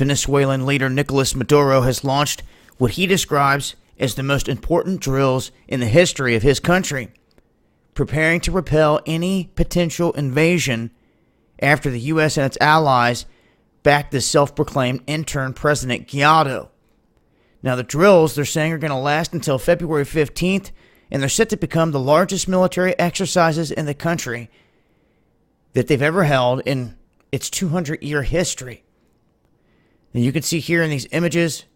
Venezuelan leader Nicolas Maduro has launched what he describes as the most important drills in the history of his country, preparing to repel any potential invasion after the U.S. and its allies backed the self-proclaimed interim President Guaido. Now, the drills, they're saying, are going to last until February 15th, and they're set to become the largest military exercises in the country that they've ever held in its 200-year history. And you can see here in these images,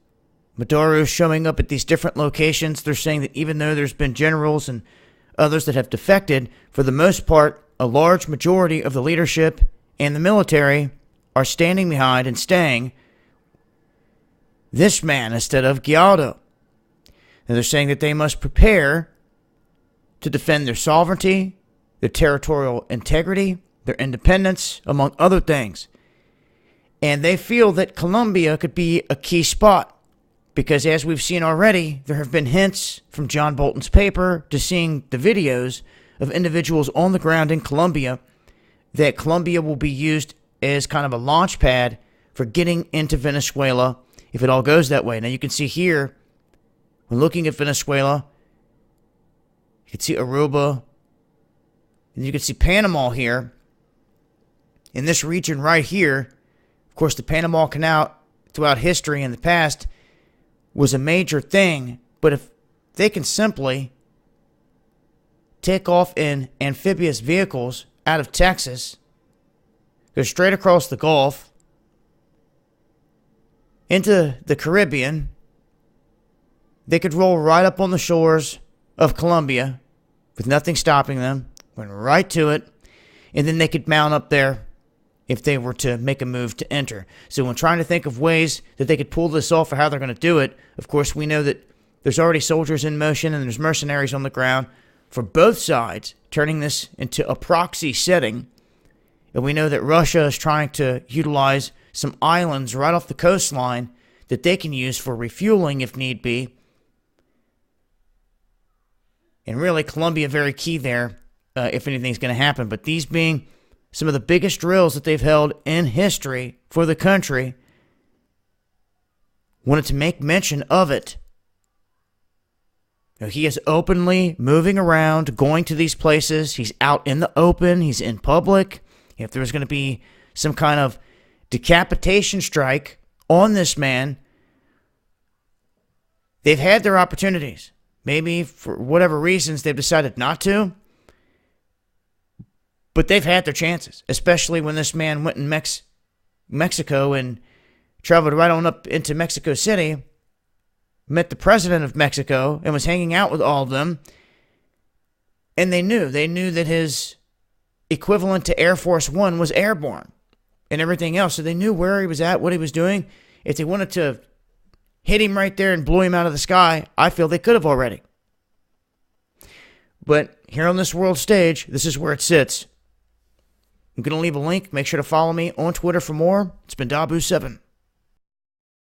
Maduro showing up at these different locations. They're saying that even though there's been generals and others that have defected, for the most part, a large majority of the leadership and the military are standing behind and staying this man instead of Guaido. And they're saying that they must prepare to defend their sovereignty, their territorial integrity, their independence, among other things. And they feel that Colombia could be a key spot because, as we've seen already, there have been hints from John Bolton's paper to seeing the videos of individuals on the ground in Colombia that Colombia will be used as kind of a launch pad for getting into Venezuela if it all goes that way. Now, you can see here, when looking at Venezuela, you can see Aruba, and you can see Panama here. In this region right here, of course, the Panama Canal throughout history in the past was a major thing, but if they can simply take off in amphibious vehicles out of Texas, go straight across the Gulf, into the Caribbean, they could roll right up on the shores of Colombia with nothing stopping them, went right to it, and then they could mount up there if they were to make a move to enter. So when trying to think of ways that they could pull this off or how they're going to do it, of course, we know that there's already soldiers in motion and there's mercenaries on the ground for both sides, turning this into a proxy setting. And we know that Russia is trying to utilize some islands right off the coastline that they can use for refueling if need be. And really, Colombia very key there if anything's going to happen. But these being some of the biggest drills that they've held in history for the country, wanted to make mention of it. Now, he is openly moving around, going to these places. He's out in the open. He's in public. If there was going to be some kind of decapitation strike on this man, they've had their opportunities. Maybe for whatever reasons they've decided not to. But they've had their chances, especially when this man went in Mexico and traveled right on up into Mexico City, met the president of Mexico and was hanging out with all of them. And they knew that his equivalent to Air Force One was airborne and everything else. So they knew where he was at, what he was doing. If they wanted to hit him right there and blow him out of the sky, I feel they could have already. But here on this world stage, this is where it sits. I'm going to leave a link. Make sure to follow me on Twitter for more. It's been Dabu7.